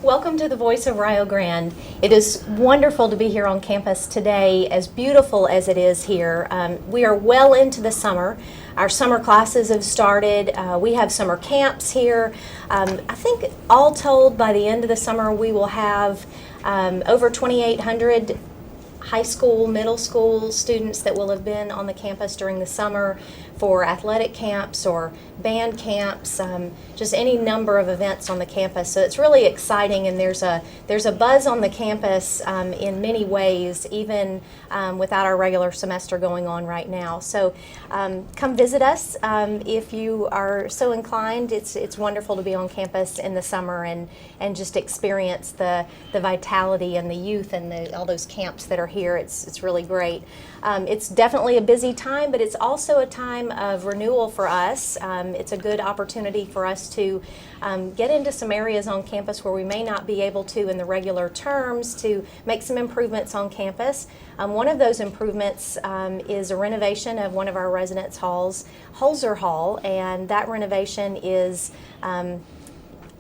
Welcome to the Voice of Rio Grande. It is wonderful to be here on campus today, as beautiful as it is here. We are well into the summer. Our summer classes have started. We have summer camps here. I think all told, by the end of the summer, we will have over 2,800 high school, middle school students that will have been on the campus during the summer for athletic camps or band camps, just any number of events on the campus. So it's really exciting, and there's a buzz on the campus in many ways, even without our regular semester going on right now. So come visit us if you are so inclined. It's wonderful to be on campus in the summer and just experience the vitality and the youth and all those camps that are here. It's really great. It's definitely a busy time, but it's also a time of renewal for us. It's a good opportunity for us to get into some areas on campus where we may not be able to in the regular terms, to make some improvements on campus. One of those improvements is a renovation of one of our residence halls, Holzer Hall, and that renovation is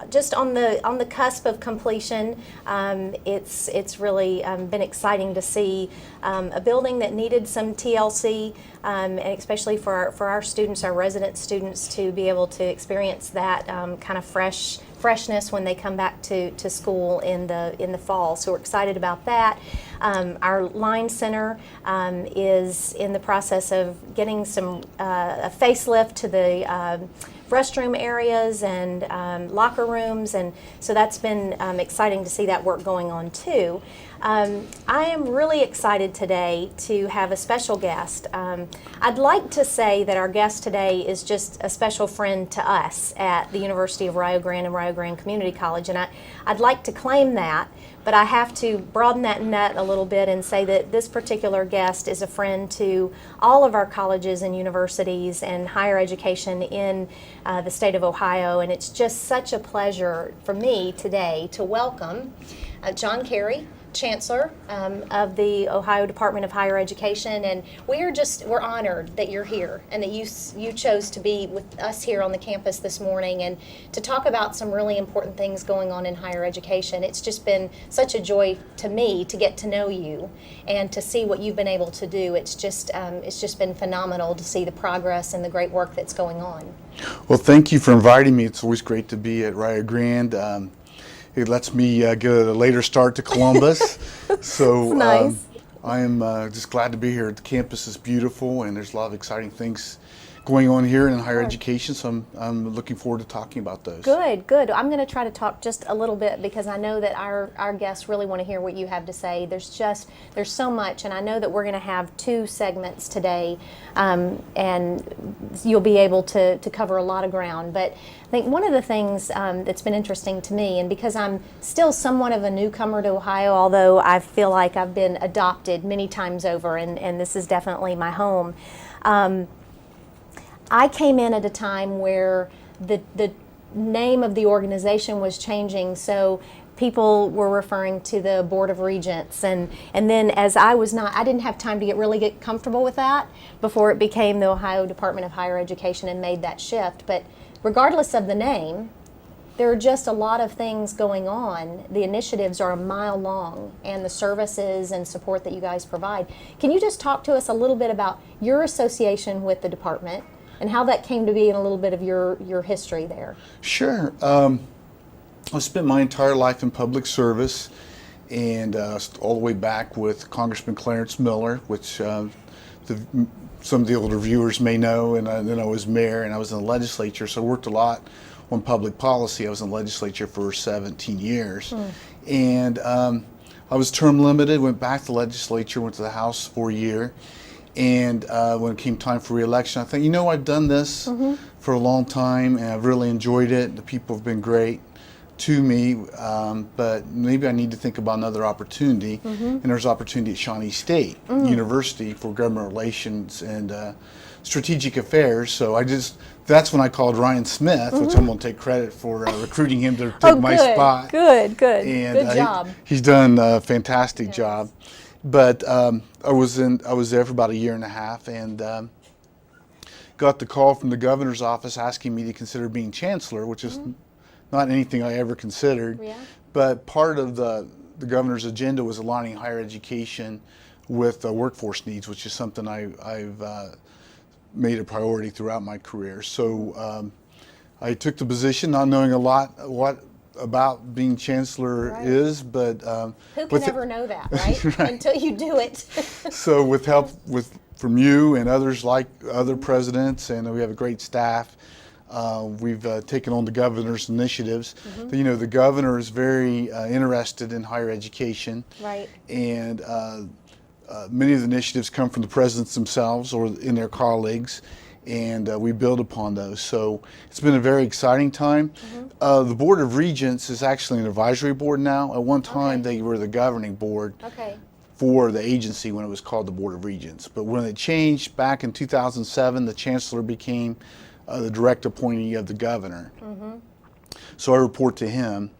just on the cusp of completion. It's really been exciting to see a building that needed some TLC, and especially for our students, our resident students, to be able to experience that kind of freshness when they come back to school in the fall. So we're excited about that. Our line center is in the process of getting a facelift to the restroom areas and locker rooms, and so that's been exciting to see that work going on too. I am really excited today to have a special guest. I'd like to say that our guest today is just a special friend to us at the University of Rio Grande and Rio Grande Community College, and I'd like to claim that, but I have to broaden that net a little bit and say that this particular guest is a friend to all of our colleges and universities and higher education in the state of Ohio, and it's just such a pleasure for me today to welcome John Carey, Chancellor of the Ohio Department of Higher Education, and we're honored that you're here and that you chose to be with us here on the campus this morning and to talk about some really important things going on in higher education. It's just been such a joy to me to get to know you and to see what you've been able to do. It's just been phenomenal to see the progress and the great work that's going on. Well, thank you for inviting me. It's always great to be at Rio Grande. It lets me get a later start to Columbus. So nice. I am just glad to be here. The campus is beautiful, and there's a lot of exciting things going on here in higher education, so I'm looking forward to talking about those. Good. I'm going to try to talk just a little bit because I know that our guests really want to hear what you have to say. There's so much, and I know that we're going to have 2 segments today, and you'll be able to cover a lot of ground. But I think one of the things that's been interesting to me, and because I'm still somewhat of a newcomer to Ohio, although I feel like I've been adopted many times over, and this is definitely my home, I came in at a time where the name of the organization was changing, so people were referring to the Board of Regents, and then as I didn't have time to really get comfortable with that before it became the Ohio Department of Higher Education and made that shift. But regardless of the name, there are just a lot of things going on. The initiatives are a mile long, and the services and support that you guys provide. Can you just talk to us a little bit about your association with the department and how that came to be and a little bit of your history there? Sure. I spent my entire life in public service, and all the way back with Congressman Clarence Miller, which some of the older viewers may know, and then I was mayor and I was in the legislature, so I worked a lot on public policy. I was in the legislature for 17 years. And I was term limited, went back to the legislature, went to the House for a year, and when it came time for re-election, I thought, I've done this for a long time, and I've really enjoyed it. The people have been great to me, but maybe I need to think about another opportunity. And there's opportunity at Shawnee State University for government relations and strategic affairs. So that's when I called Ryan Smith, which I'm going to take credit for recruiting him to take my spot. Good. And, good job. He's done a fantastic job. But I was there for about a year and a half, and got the call from the governor's office asking me to consider being chancellor, which is not anything I ever considered. Yeah. but part of the governor's agenda was aligning higher education with workforce needs, which is something I've made a priority throughout my career. So I took the position not knowing a lot about being chancellor is, but who can ever know that, right? Right. Until you do it. So with help from you and others like other presidents, and we have a great staff, we've taken on the governor's initiatives. You know, the governor is very interested in higher education, Right. and many of the initiatives come from the presidents themselves or in their colleagues, and we build upon those. So it's been a very exciting time. The Board of Regents is actually an advisory board now. At one time, they were the governing board for the agency when it was called the Board of Regents. But when it changed back in 2007, the Chancellor became the direct appointee of the governor. So I report to him,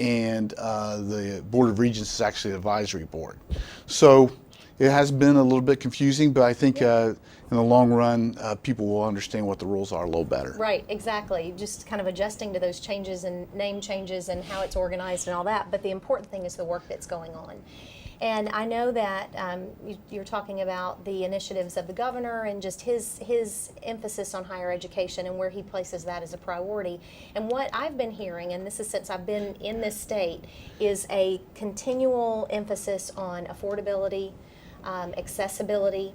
and the Board of Regents is actually an advisory board. So it has been a little bit confusing, but I think in the long run, people will understand what the rules are a little better. Right, exactly. Just kind of adjusting to those changes and name changes and how it's organized and all that. But the important thing is the work that's going on. And I know that you're talking about the initiatives of the governor and just his emphasis on higher education and where he places that as a priority. And what I've been hearing, and this is since I've been in this state, is a continual emphasis on affordability, accessibility.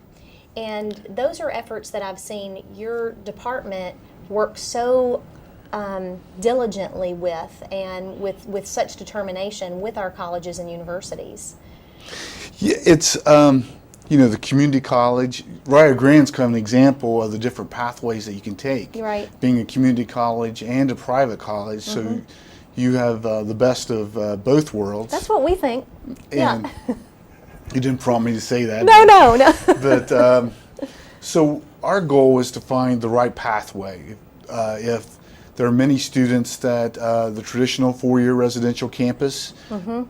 And those are efforts that I've seen your department work so diligently with, and with such determination with our colleges and universities. Yeah, it's, you know, the community college. Rio Grande's kind of an example of the different pathways that you can take. Right. Being a community college and a private college, so you have the best of both worlds. That's what we think. And you didn't prompt me to say that. No. But so our goal is to find the right pathway. If there are many students that the traditional four-year residential campus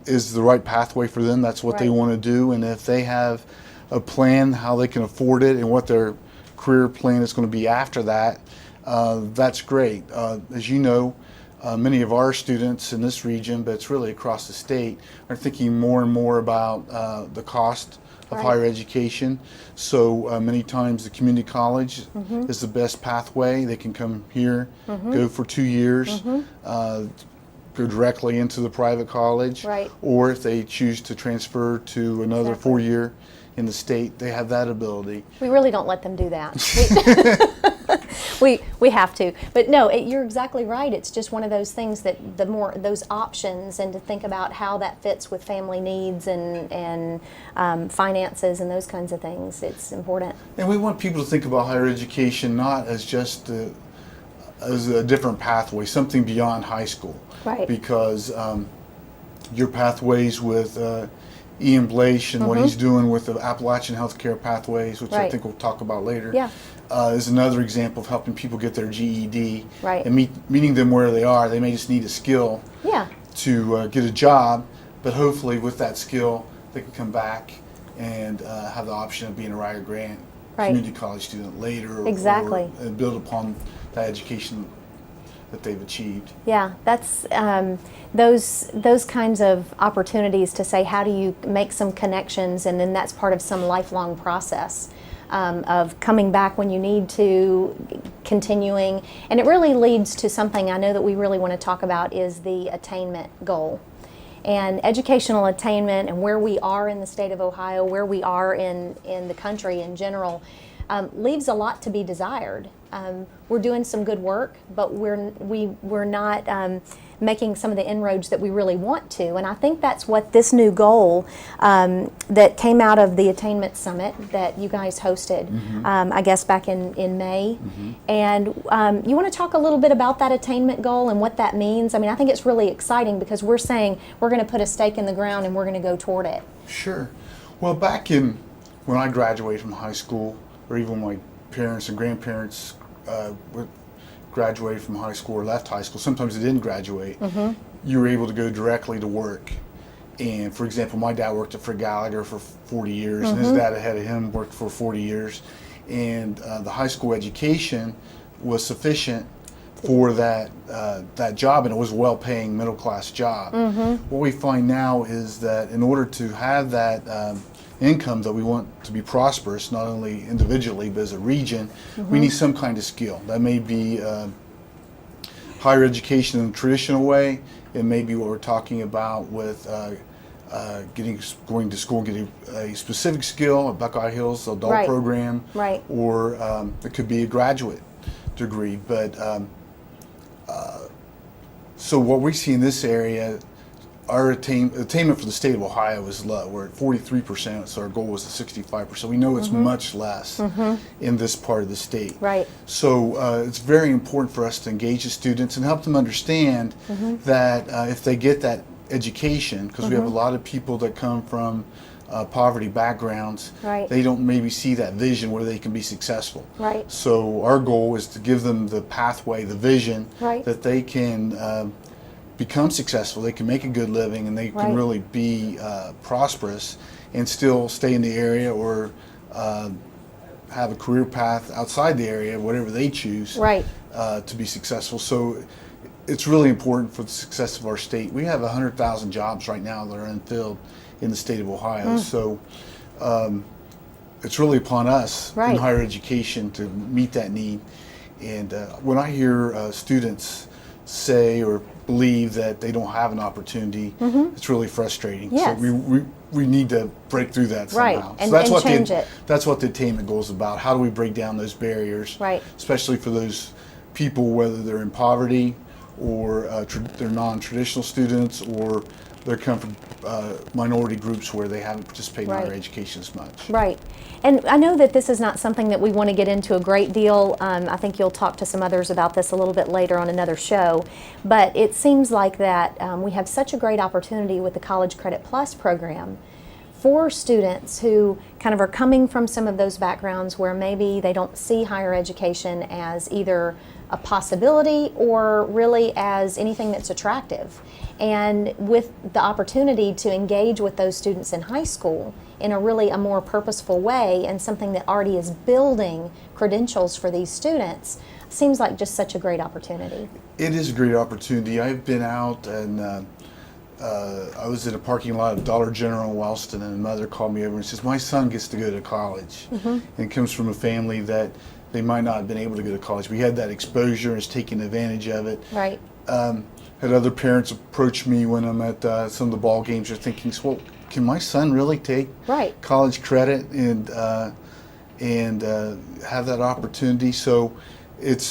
is the right pathway for them, that's what they want to do. And if they have a plan how they can afford it and what their career plan is going to be after that, that's great. As you know, many of our students in this region, but it's really across the state, are thinking more and more about the cost of higher education. So many times the community college is the best pathway. They can come here, go for 2 years, go directly into the private college, or if they choose to transfer to another 4-year in the state, they have that ability. We really don't let them do that. We have to, but no, you're exactly right. It's just one of those things that the more those options, and to think about how that fits with family needs and finances and those kinds of things. It's important. And we want people to think about higher education not as just as a different pathway, something beyond high school. Right. Because your pathways with Ian Blaish and what he's doing with the Appalachian Healthcare Pathways, which I think we'll talk about later, is another example of helping people get their GED and meeting them where they are. They may just need a skill to get a job, but hopefully with that skill they can come back and have the option of being a Rio Grande community college student later, or build upon that education that they've achieved. Yeah, that's those kinds of opportunities to say, how do you make some connections, and then that's part of some lifelong process of coming back when you need to, continuing, and it really leads to something I know that we really want to talk about, is the attainment goal. And educational attainment, and where we are in the state of Ohio, where we are in the country in general, leaves a lot to be desired. We're doing some good work, but we're not making some of the inroads that we really want to. And I think that's what this new goal that came out of the Attainment Summit that you guys hosted, I guess back in May. And you want to talk a little bit about that attainment goal and what that means? I mean, I think it's really exciting because we're saying we're going to put a stake in the ground and we're going to go toward it. Sure. Well, back when I graduated from high school, or even my parents and grandparents graduated from high school or left high school, sometimes they didn't graduate, you were able to go directly to work. And for example, my dad worked at Fred Gallagher for 40 years, and his dad ahead of him worked for 40 years. And the high school education was sufficient for that that job, and it was a well-paying middle-class job. What we find now is that in order to have that income that we want to be prosperous, not only individually but as a region, we need some kind of skill. That may be higher education in a traditional way. It may be what we're talking about with going to school, getting a specific skill, a Buckeye Hills adult program, or it could be a graduate degree. But so what we see in this area, our attainment for the state of Ohio is low. We're at 43%, so our goal was at 65%. We know it's much less in this part of the state. So it's very important for us to engage the students and help them understand that if they get that education, because we have a lot of people that come from poverty backgrounds, they don't maybe see that vision where they can be successful. So our goal is to give them the pathway, the vision, that they can become successful, they can make a good living, and they can really be prosperous and still stay in the area or have a career path outside the area, whatever they choose, to be successful. So it's really important for the success of our state. We have 100,000 jobs right now that are unfilled in the state of Ohio. So it's really upon us in higher education to meet that need. And when I hear students say or believe that they don't have an opportunity, it's really frustrating. So we need to break through that somehow. And, so that's what change it. That's what the attainment goal is about. How do we break down those barriers, especially for those people, whether they're in poverty or they're non-traditional students, or they come from minority groups where they haven't participated in higher education as much. And I know that this is not something that we want to get into a great deal. I think you'll talk to some others about this a little bit later on another show. But it seems like that we have such a great opportunity with the College Credit Plus program for students who kind of are coming from some of those backgrounds where maybe they don't see higher education as either a possibility or really as anything that's attractive. And with the opportunity to engage with those students in high school in a more purposeful way, and something that already is building credentials for these students, seems like just such a great opportunity. It is a great opportunity. I've been out and I was in a parking lot of Dollar General in Wellston, and a mother called me over and says, my son gets to go to college. And comes from a family that they might not have been able to go to college. We had that exposure and is taking advantage of it. Had other parents approach me when I'm at some of the ball games, are thinking, well, can my son really take college credit and have that opportunity? So it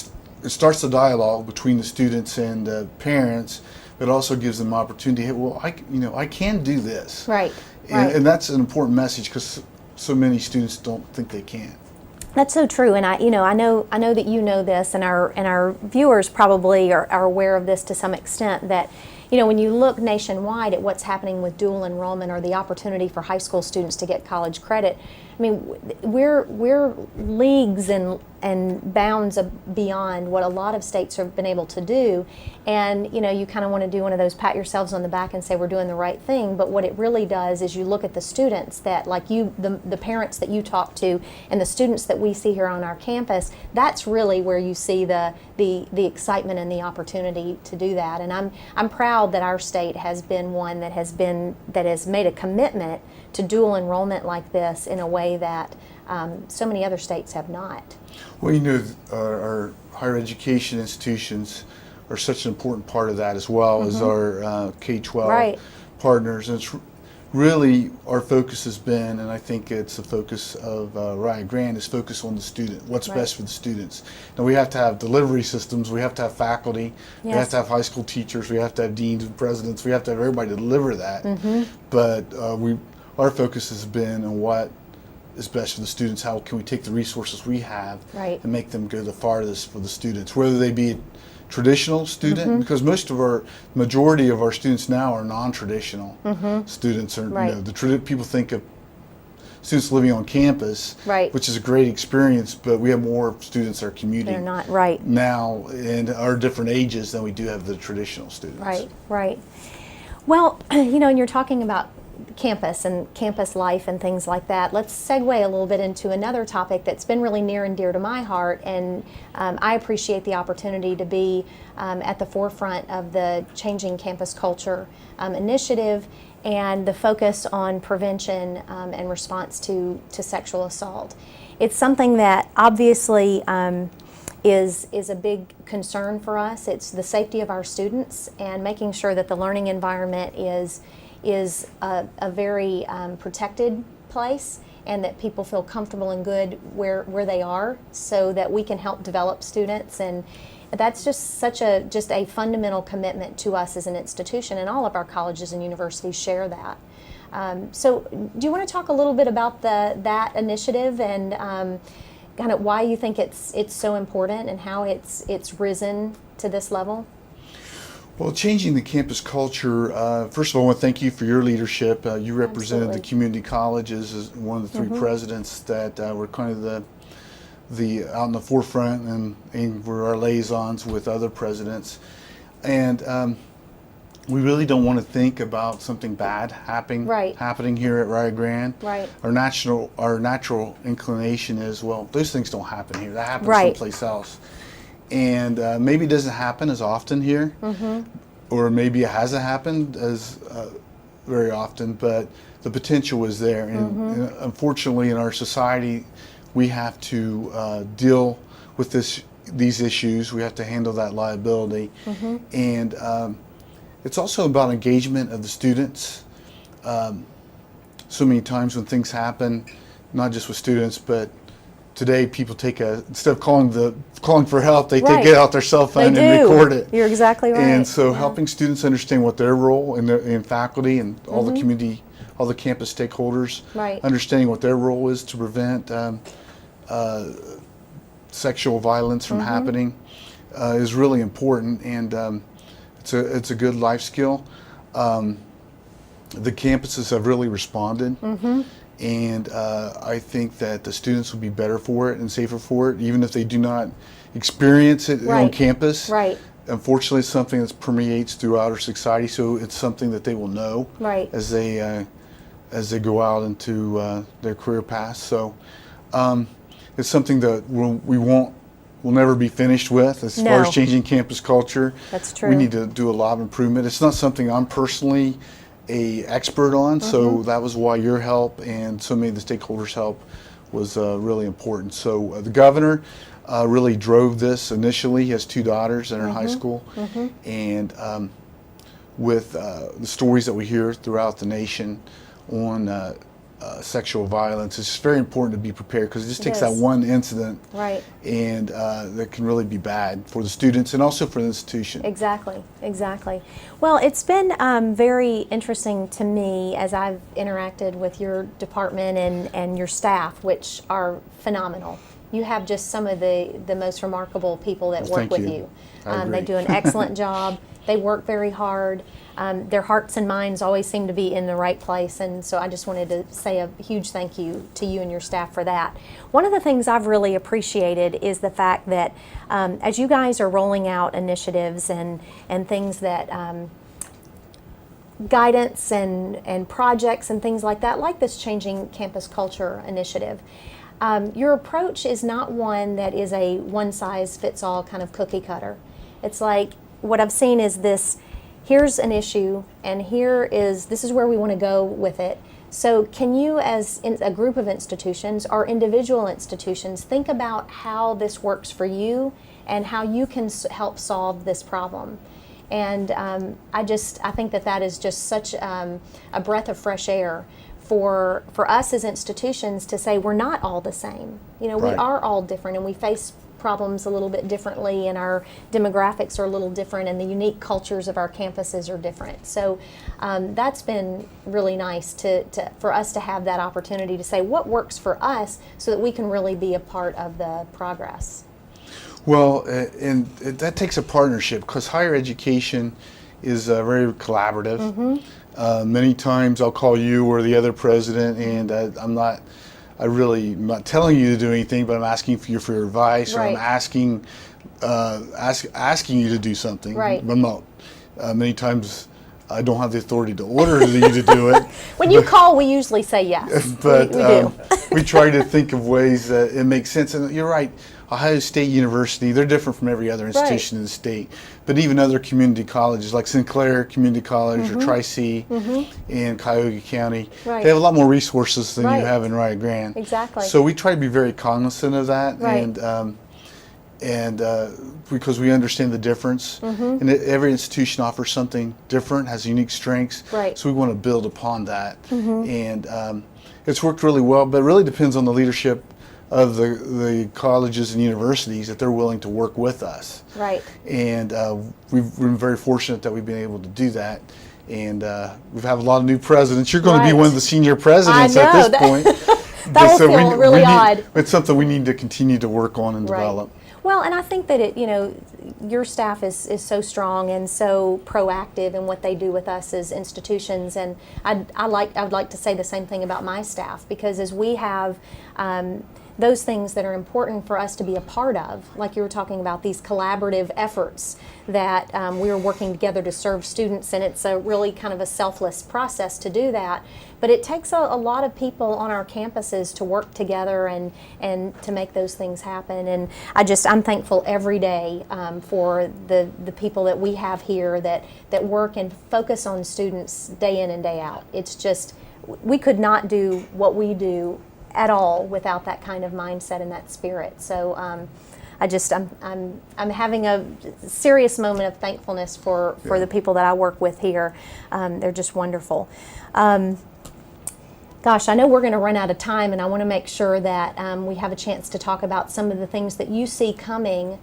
starts the dialogue between the students and the parents, but also gives them opportunity. Hey, well, I can do this. And that's an important message, because so many students don't think they can. That's so true, and I know that you know this, and our viewers probably are aware of this to some extent, that when you look nationwide at what's happening with dual enrollment or the opportunity for high school students to get college credit, I mean, we're leagues and bounds beyond what a lot of states have been able to do. And you kind of want to do one of those pat yourselves on the back and say we're doing the right thing. But what it really does is you look at the students that, like the parents that you talk to, and the students that we see here on our campus. That's really where you see the excitement and the opportunity to do that. And I'm proud that our state has been one that has made a commitment to dual enrollment like this in a way that so many other states have not. Well, our higher education institutions are such an important part of that, as well as our K-12 partners. And it's really, our focus has been, and I think it's the focus of Rio Grande, is focus on the student, what's best for the students. Now, we have to have delivery systems, we have to have faculty, we have to have high school teachers, we have to have deans and presidents, we have to have everybody to deliver that. But our focus has been on what is best for the students. How can we take the resources we have and make them go the farthest for the students, whether they be a traditional student, because majority of our students now are non-traditional students. Or people think of students living on campus, which is a great experience, but we have more students that are commuting. They're not now, and are different ages than we do have the traditional students. Well, and you're talking about campus and campus life and things like that, let's segue a little bit into another topic that's been really near and dear to my heart, and I appreciate the opportunity to be at the forefront of the Changing Campus Culture initiative and the focus on prevention and response to sexual assault. It's something that obviously is a big concern for us. It's the safety of our students and making sure that the learning environment is a very protected place, and that people feel comfortable and good where they are, so that we can help develop students. And that's just a fundamental commitment to us as an institution, and all of our colleges and universities share that. So do you want to talk a little bit about that initiative and kind of why you think it's so important and how it's risen to this level? Well, changing the campus culture, first of all, I want to thank you for your leadership. You represented the community colleges as one of the three presidents that were kind of the out in the forefront, and were our liaisons with other presidents. And we really don't want to think about something bad happening here at Rio Grande. Right. Our natural inclination is, well, those things don't happen here. That happens someplace else. And maybe it doesn't happen as often here, or maybe it hasn't happened as very often, but the potential is there. And unfortunately, in our society, we have to deal with these issues. We have to handle that liability. And it's also about engagement of the students. So many times when things happen, not just with students, but today people instead of calling for help, they take it out their cell phone and record it. You're exactly right. And so helping students understand what their role in faculty and all the community, all the campus stakeholders, understanding what their role is to prevent sexual violence from happening is really important. And it's a good life skill. The campuses have really responded, and I think that the students will be better for it and safer for it, even if they do not experience it on campus. Unfortunately, it's something that permeates throughout our society, so it's something that they will know as they go out into their career paths. So it's something that we'll never be finished with as far as changing campus culture. That's true. We need to do a lot of improvement. It's not something I'm personally an expert on, so that was why your help and so many of the stakeholders' help was really important. So the governor really drove this initially. He has two daughters that are in high school, and with the stories that we hear throughout the nation on sexual violence, it's just very important to be prepared, because it just takes that one incident, and that can really be bad for the students and also for the institution. Exactly. Well, it's been very interesting to me as I've interacted with your department and your staff, which are phenomenal. You have just some of the most remarkable people that work with you. They do an excellent job. They work very hard. Their hearts and minds always seem to be in the right place, and so I just wanted to say a huge thank you to you and your staff for that. One of the things I've really appreciated is the fact that as you guys are rolling out initiatives and things that guidance and projects and things like that, like this Changing Campus Culture initiative, your approach is not one that is a one-size-fits-all kind of cookie cutter. It's like, what I've seen is this: here's an issue, and this is where we want to go with it. So can you, as a group of institutions or individual institutions, think about how this works for you and how you can help solve this problem? And I think that is just such a breath of fresh air for us as institutions to say we're not all the same. We are all different, and we face problems a little bit differently, and our demographics are a little different, and the unique cultures of our campuses are different. So that's been really nice for us to have that opportunity to say what works for us, so that we can really be a part of the progress. Well, and that takes a partnership, because higher education is very collaborative. Many times I'll call you or the other president, and I'm not telling you to do anything, but I'm asking for your advice, or I'm asking you to do something. I'm not. Many times I don't have the authority to order you to do it. When you call, we usually say yes. But we do. We try to think of ways that it makes sense. And you're right, Ohio State University, they're different from every other institution in the state. But even other community colleges like Sinclair Community College or Tri-C in Cuyahoga County, they have a lot more resources than you have in Rio Grande. Exactly. So we try to be very cognizant of that. Right. And because we understand the difference, and every institution offers something different, has unique strengths. Right. So we want to build upon that, and it's worked really well. But it really depends on the leadership of the colleges and universities that they're willing to work with us. Right. And we've been very fortunate that we've been able to do that. And we've had a lot of new presidents. You're going to be one of the senior presidents at this point. That will feel really odd. It's something we need to continue to work on and develop. Well, and I think that your staff is so strong and so proactive in what they do with us as institutions, and I would like to say the same thing about my staff, because as we have those things that are important for us to be a part of, like you were talking about, these collaborative efforts that we are working together to serve students, and it's a really kind of a selfless process to do that. But it takes a lot of people on our campuses to work together and to make those things happen. And I'm thankful every day for the people that we have here that work and focus on students day in and day out. It's just, we could not do what we do at all without that kind of mindset and that spirit. So I'm having a serious moment of thankfulness for the people that I work with here. They're just wonderful. Gosh, I know we're going to run out of time, and I want to make sure that we have a chance to talk about some of the things that you see coming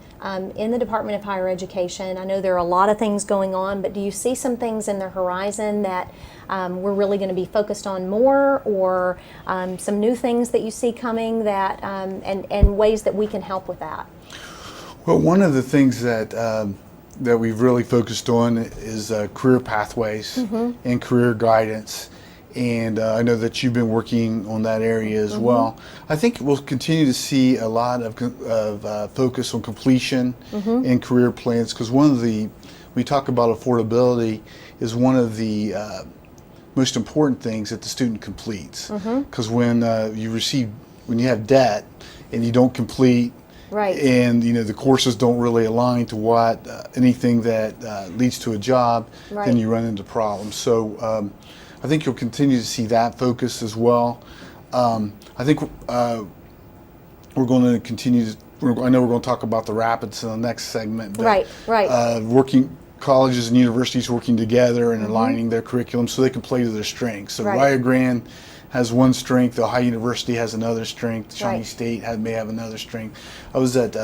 in the Department of Higher Education. I know there are a lot of things going on, but do you see some things in the horizon that we're really going to be focused on more, or some new things that you see coming that and ways that we can help with that? Well, one of the things that that we've really focused on is career pathways and career guidance. And I know that you've been working on that area as well. I think we'll continue to see a lot of focus on completion and career plans, because we talk about affordability is one of the most important things that the student completes. Because when you have debt and you don't complete, and the courses don't really align to what anything that leads to a job, then you run into problems. So I think you'll continue to see that focus as well. I think we're going to continue I know we're going to talk about the rapids in the next segment. But, working colleges and universities working together and aligning their curriculum so they can play to their strengths. So Rio Grande has one strength, Ohio University has another strength, Shawnee State may have another strength. I was at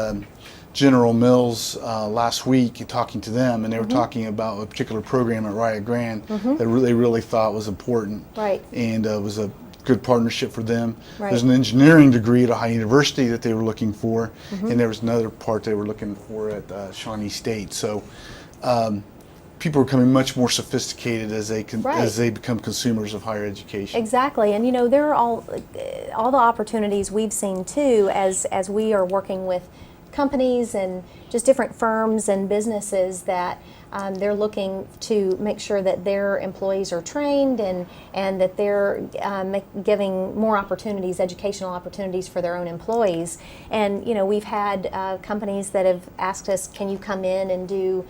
General Mills last week talking to them, and they were talking about a particular program at Rio Grande that they really thought was important, and it was a good partnership for them. There's an engineering degree at Ohio University that they were looking for, and there was another part they were looking for at Shawnee State. So people are becoming much more sophisticated as they become consumers of higher education. Exactly, and there are all the opportunities we've seen too as we are working with companies and just different firms and businesses that they're looking to make sure that their employees are trained and that they're giving more opportunities, educational opportunities for their own employees. And we've had companies that have asked us, can you come in and do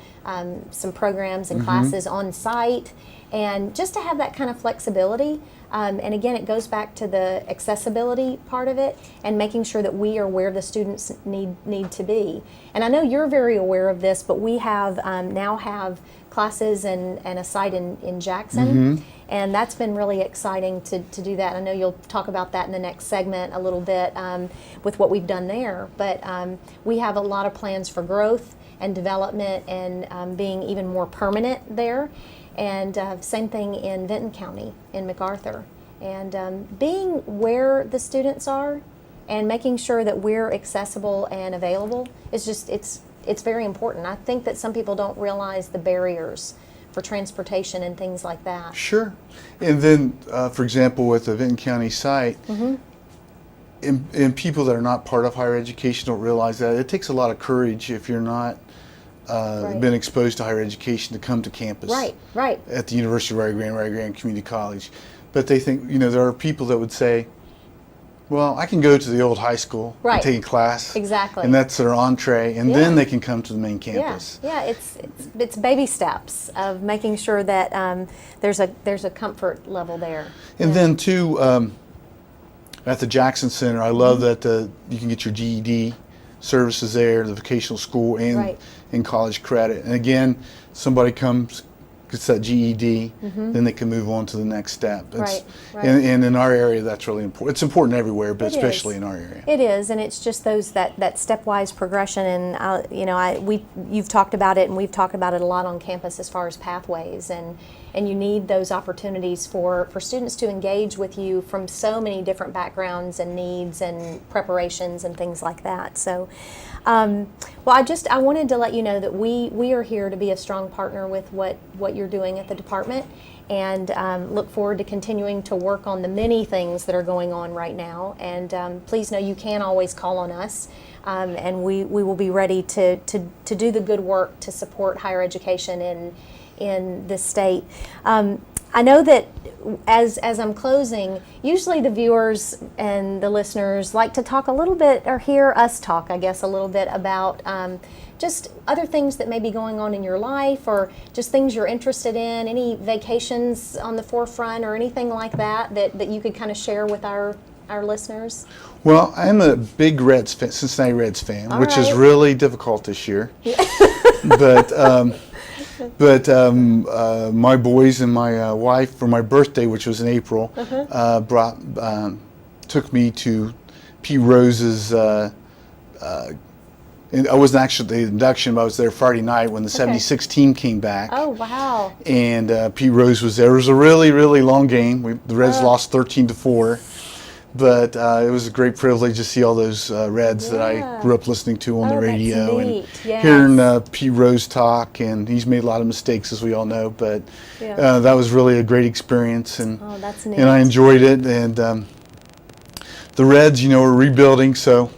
some programs and classes on site, and just to have that kind of flexibility. And again, it goes back to the accessibility part of it and making sure that we are where the students need to be. And I know you're very aware of this, but we have now have classes and a site in Jackson, and that's been really exciting to do that. I know you'll talk about that in the next segment a little bit with what we've done there, but we have a lot of plans for growth and development and being even more permanent there. And same thing in Vinton County, in MacArthur. And being where the students are and making sure that we're accessible and available is just, it's very important. I think that some people don't realize the barriers for transportation and things like that. Sure. And then, for example, with the Vinton County site, and people that are not part of higher education don't realize that. It takes a lot of courage if you're not Right. been exposed to higher education to come to campus Right. at the University of Rio Grande Community College. But they think, there are people that would say, well, I can go to the old high school Right. and take a class. Exactly. And that's their entree, and then they can come to the main campus. Yeah, it's baby steps of making sure that there's a comfort level there. And then too, at the Jackson Center, I love that you can get your GED services there, the vocational school, and in college credit. And again, somebody comes, gets that GED, then they can move on to the next step. Right. And in our area, that's really important. It's important everywhere, but It especially is. in our area. It is, and it's just that stepwise progression. And you've talked about it, and we've talked about it a lot on campus as far as pathways, and you need those opportunities for students to engage with you from so many different backgrounds and needs and preparations and things like that. So, well, I wanted to let you know that we are here to be a strong partner with what you're doing at the department, and look forward to continuing to work on the many things that are going on right now. And please know you can always call on us, and we will be ready to do the good work to support higher education in this state. I know that as I'm closing, usually the viewers and the listeners like to talk a little bit, or hear us talk, I guess, a little bit about just other things that may be going on in your life, or just things you're interested in, any vacations on the forefront, or anything like that you could kind of share with our listeners. Well, I'm a big Cincinnati Reds fan, All which is right. really difficult this year. But my boys and my wife, for my birthday, which was in April, took me to Pete Rose's. And I wasn't actually at the induction, but I was there Friday night when the '76 team came back. Oh, wow. And Pete Rose was there. It was a really, really long game. The Reds lost 13-4. But it was a great privilege to see all those Reds that I grew up listening to on the radio. That's neat. And hearing Pete Rose talk, and he's made a lot of mistakes, as we all know, but that was really a great experience, and that's neat. and I enjoyed it. And the Reds, are rebuilding, so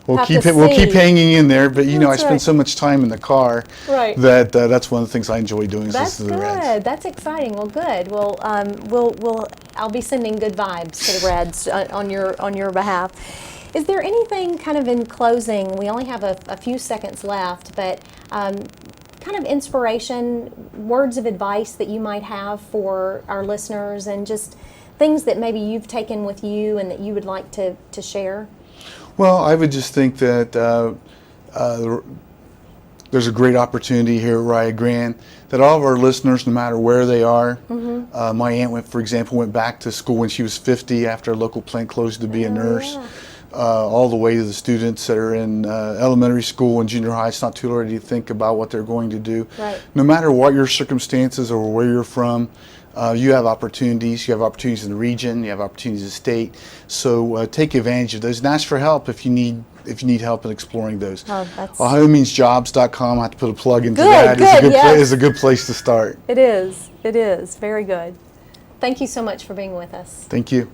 we'll keep hanging in there. But I spend so much time in the car that that's one of the things I enjoy doing is listening to the Reds. That's good. That's exciting. Well, good. Well, I'll be sending good vibes to the Reds on your behalf. Is there anything kind of in closing? We only have a few seconds left, but kind of inspiration, words of advice that you might have for our listeners, and just things that maybe you've taken with you and that you would like to share? Well, I would just think that there's a great opportunity here at Rio Grande, that all of our listeners, no matter where they are, my aunt, for example, went back to school when she was 50 after a local plant closed to be a nurse, all the way to the students that are in elementary school and junior high. It's not too early to think about what they're going to do. Right. No matter what your circumstances or where you're from, you have opportunities. You have opportunities in the region. You have opportunities in the state. So take advantage of those and ask for help if you need help in exploring those. OhioMeansJobs.com. I have to put a plug into that. It's a good place to start. It is. Very good. Thank you so much for being with us. Thank you.